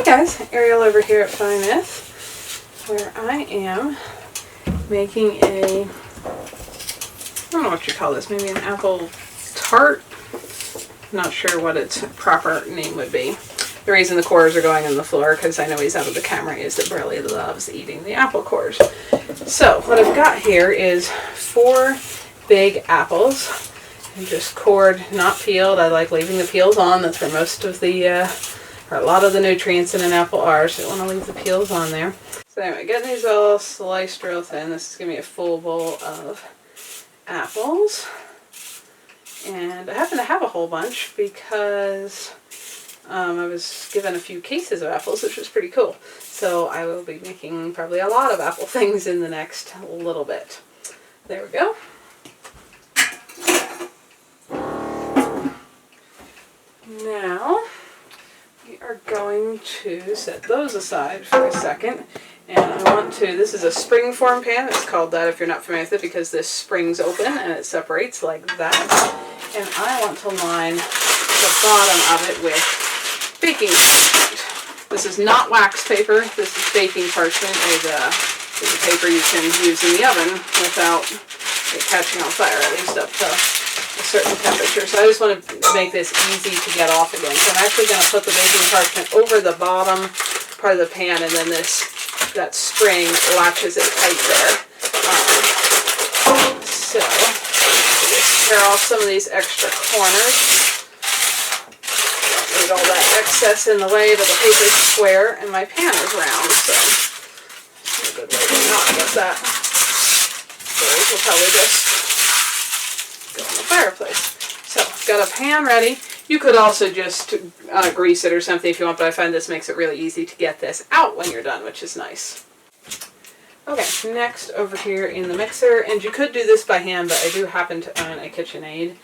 guys, Ariel over here at Fine Myth, where I am making a, I don't know what you call this, maybe an apple tart? Not sure what its proper name would be. The reason the cores are going on the floor, because I know he's out of the camera, is that Burley loves eating the apple cores. So what I've got here is 4 big apples, and just cored, not peeled. I like leaving the peels on. That's where most of the, or a lot of the nutrients in an apple are, so I want to leave the peels on there. So anyway, getting these all sliced real thin. This is going to be a full bowl of apples. And I happen to have a whole bunch because I was given a few cases of apples, which was pretty cool. So I will be making probably a lot of apple things in the next little bit. There we go. Now we are going to set those aside for a second. And I want to, this is a spring form pan. It's called that if you're not familiar with it because this springs open and it separates like that. And I want to line the bottom of it with baking parchment. This is not wax paper. This is baking parchment. It's a paper you can use in the oven without it catching on fire, at least up to a certain temperature. So I just want to make this easy to get off again. So I'm actually going to put the baking parchment over the bottom part of the pan, and then that spring latches it tight there. So just tear off some of these extra corners. Don't need all that excess in the way, but the paper's square and my pan is round, so it's a good way to not get that. So these will probably just go in the fireplace. So I've got a pan ready. You could also just grease it or something if you want, but I find this makes it really easy to get this out when you're done, which is nice. Okay, next over here in the mixer, and you could do this by hand, but I do happen to own a KitchenAid.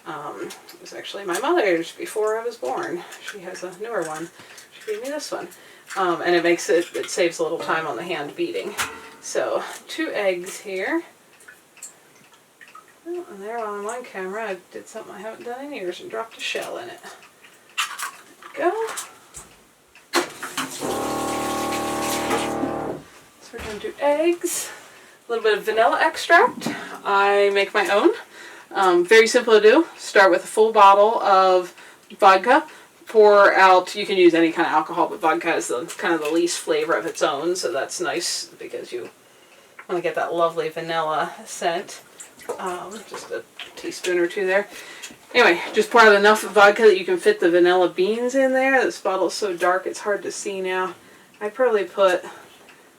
It was actually my mother's before I was born. She has a newer one. She gave me this one. And it saves a little time on the hand beating. So 2 eggs here. Oh, and there on one camera I did something I haven't done in years and dropped a shell in it. There we go. So we're going to do eggs, a little bit of vanilla extract. I make my own. Very simple to do. Start with a full bottle of vodka. Pour out, you can use any kind of alcohol, but vodka is kind of the least flavor of its own, so that's nice because you want to get that lovely vanilla scent. Just a teaspoon or 2 there. Anyway, just pour out enough vodka that you can fit the vanilla beans in there. This bottle's so dark it's hard to see now. I probably put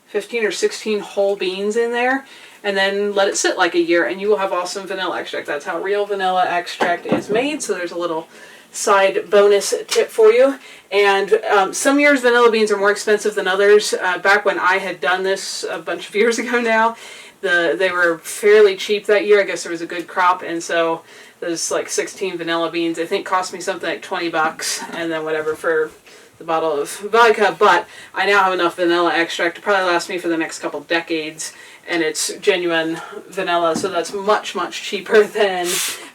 15 or 16 whole beans in there and then let it sit like a year and you will have awesome vanilla extract. That's how real vanilla extract is made, so there's a little side bonus tip for you. And some years vanilla beans are more expensive than others. Back when I had done this a bunch of years ago now, they were fairly cheap that year. I guess there was a good crop, and so those like 16 vanilla beans I think cost me something like $20, and then whatever for the bottle of vodka. But I now have enough vanilla extract to probably last me for the next couple decades, and it's genuine vanilla, so that's much cheaper than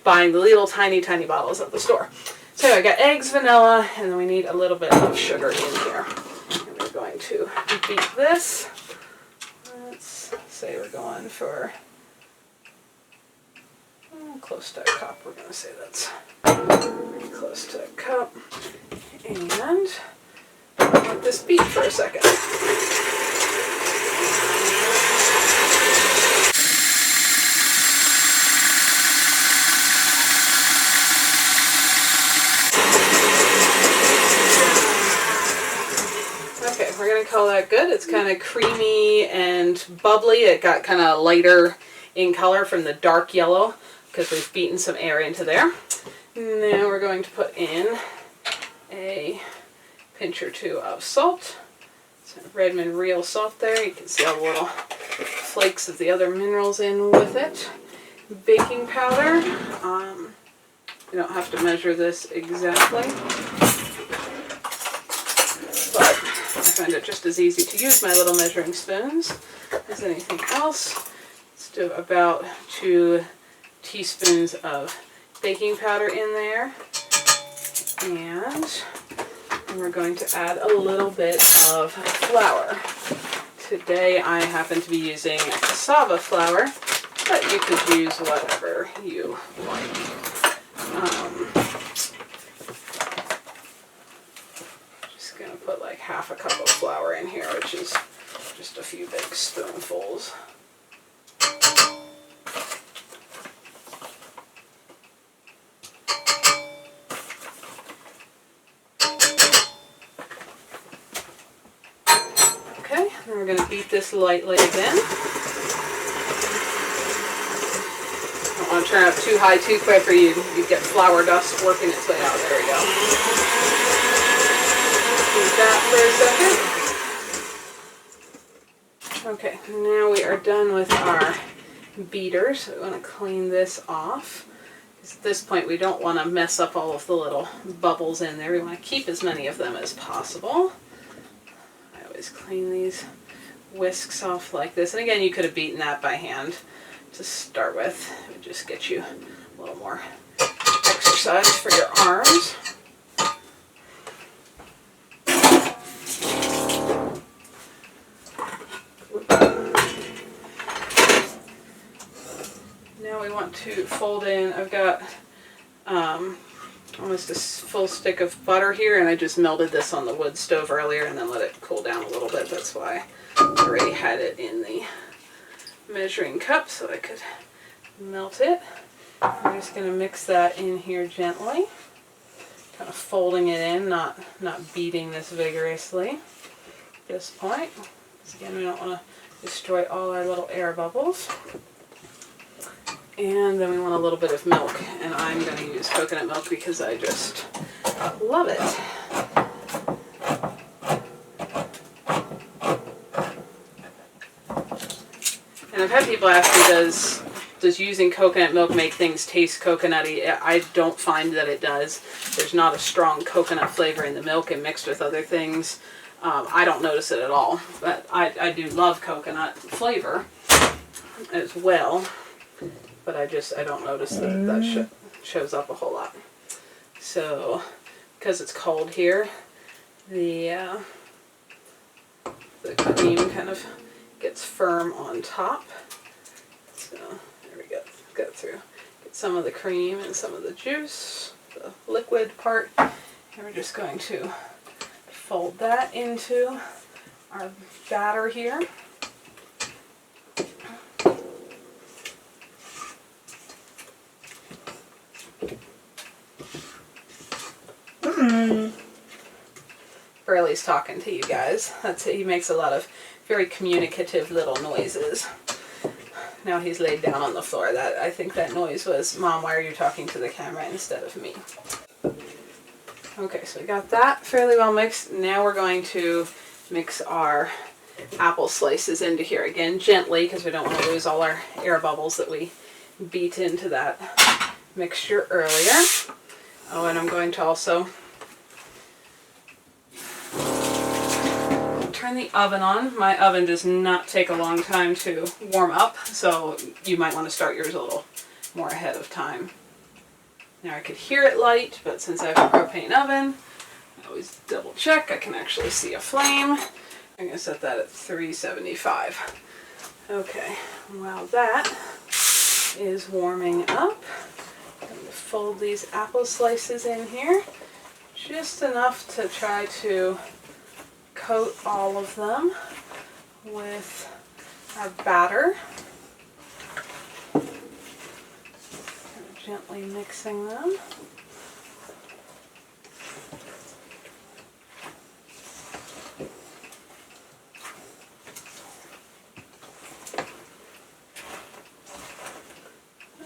buying the little tiny bottles at the store. So I got eggs, vanilla, and then we need a little bit of sugar in here. And we're going to beat this. Let's say we're going for close to a cup. We're going to say that's pretty close to a cup. And let this beat for a second. Okay, we're going to call that good. It's kind of creamy and bubbly. It got kind of lighter in color from the dark yellow because we've beaten some air into there. Now we're going to put in a pinch or 2 of salt. Some Redmond real salt there. You can see all the little flakes of the other minerals in with it. Baking powder. You don't have to measure this exactly, but I find it just as easy to use my little measuring spoons as anything else. Let's do about 2 teaspoons of baking powder in there. And And we're going to add a little bit of flour. Today I happen to be using cassava flour, but you could use whatever you like. Just going to put like half a cup of flour in here, which is just a few big spoonfuls. Okay, and we're going to beat this lightly again. Don't want to turn up too high too quick or you get flour dust working its way out. There we go. Leave that for a second. Okay, now we are done with our beater, so we want to clean this off. At this point we don't want to mess up all of the little bubbles in there. We want to keep as many of them as possible. I always clean these whisks off like this. And again, you could have beaten that by hand to start with. It would just get you a little more exercise for your arms. Now we want to fold in, I've got almost a full stick of butter here, and I just melted this on the wood stove earlier and then let it cool down a little bit. That's why I already had it in the measuring cup so I could melt it. I'm just going to mix that in here gently, kind of folding it in, not beating this vigorously at this point. Because again, we don't want to destroy all our little air bubbles. And then we want a little bit of milk, and I'm going to use coconut milk because I just love it. And I've had people ask me, does using coconut milk make things taste coconutty? I don't find that it does. There's not a strong coconut flavor in the milk, and mixed with other things, I don't notice it at all. But I do love coconut flavor as well. But I don't notice that shows up a whole lot. So, because it's cold here, the cream kind of gets firm on top. So, there we go. Go through. Get some of the cream and some of the juice, the liquid part. And we're just going to fold that into our batter here. Burley's talking to you guys. That's it. He makes a lot of very communicative little noises. Now he's laid down on the floor. I think that noise was, Mom, why are you talking to the camera instead of me? Okay, so we got that fairly well mixed. Now we're going to mix our apple slices into here again gently, because we don't want to lose all our air bubbles that we beat into that mixture earlier. Oh, and I'm going to also turn the oven on. My oven does not take a long time to warm up, so you might want to start yours a little more ahead of time. Now I could hear it light, but since I have a propane oven, I always double check. I can actually see a flame. I'm going to set that at 375. Okay, while that is warming up, I'm going to fold these apple slices in here, just enough to try to coat all of them with our batter. Gently mixing them.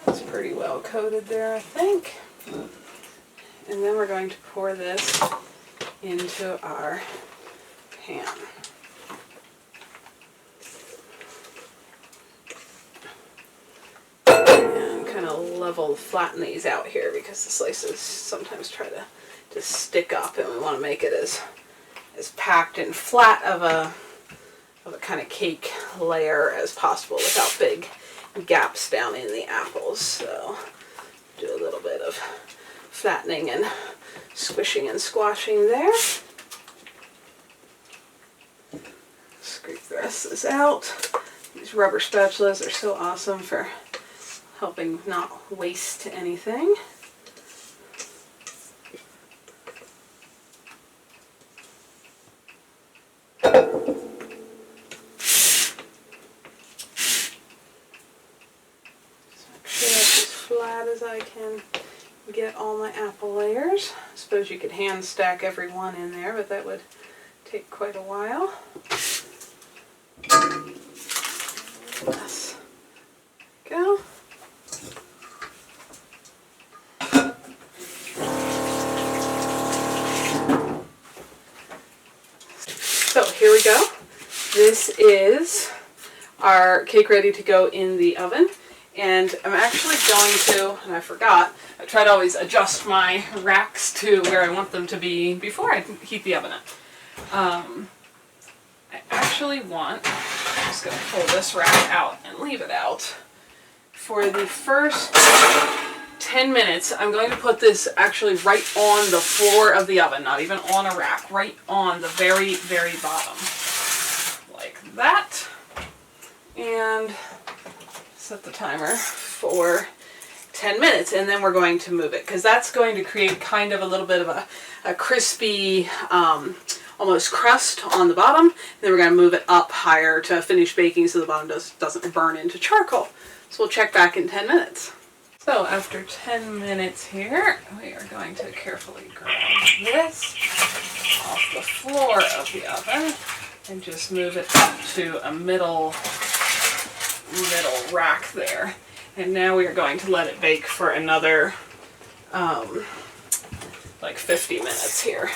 That's pretty well coated there, I think. And then we're going to pour this into our pan. And kind of level, flatten these out here because the slices sometimes try to stick up, and we want to make it as packed and flat of a kind of cake layer as possible without big gaps down in the apples. So do a little bit of flattening and squishing and squashing there. test this out. These rubber spatulas are so awesome for helping not waste anything. Flat as I can get all my apple layers. I suppose you could hand stack every one in there, but that would take quite a while. Yes. Go. So here we go. This is our cake ready to go in the oven. And I'm actually going to, and I forgot, I try to always adjust my racks to where I want them to be before I heat the oven up. I actually want, I'm just going to pull this rack out and leave it out. For the first 10 minutes, I'm going to put this actually right on the floor of the oven, not even on a rack, right on the very, very bottom. Like that. And set the timer for 10 minutes, and then we're going to move it because that's going to create kind of a little bit of a crispy almost crust on the bottom. And then we're going to move it up higher to finish baking so the bottom doesn't burn into charcoal. So we'll check back in 10 minutes. So after 10 minutes here, we are going to carefully grab this off the floor of the oven and just move it up to a middle rack there. And now we are going to let it bake for another like 50 minutes here.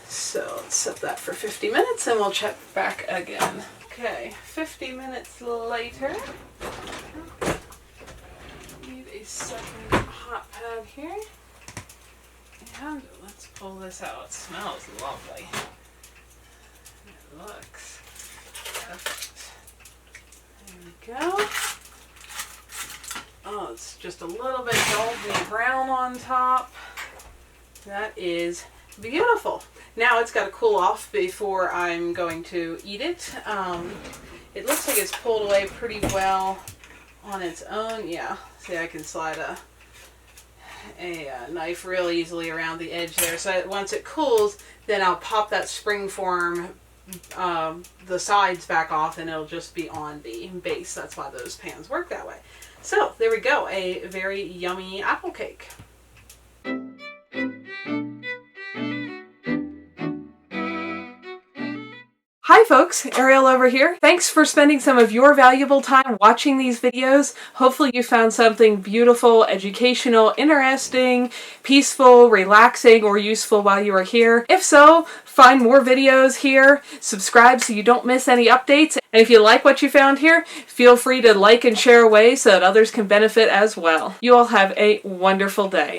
So let's set that for 50 minutes and we'll check back again. Okay, 50 minutes later. Need a second hot pad here. And let's pull this out. It smells lovely. It looks perfect. There we go. Oh, it's just a little bit golden brown on top. That is beautiful. Now it's got to cool off before I'm going to eat it. It looks like it's pulled away pretty well on its own. Yeah, see, I can slide a knife real easily around the edge there. So once it cools, then I'll pop that springform the sides back off and it'll just be on the base. That's why those pans work that way. So there we go, a very yummy apple cake. Hi folks, Ariel over here. Thanks for spending some of your valuable time watching these videos. Hopefully you found something beautiful, educational, interesting, peaceful, relaxing, or useful while you are here. If so, find more videos here, subscribe so you don't miss any updates, and if you like what you found here, feel free to like and share away so that others can benefit as well. You all have a wonderful day.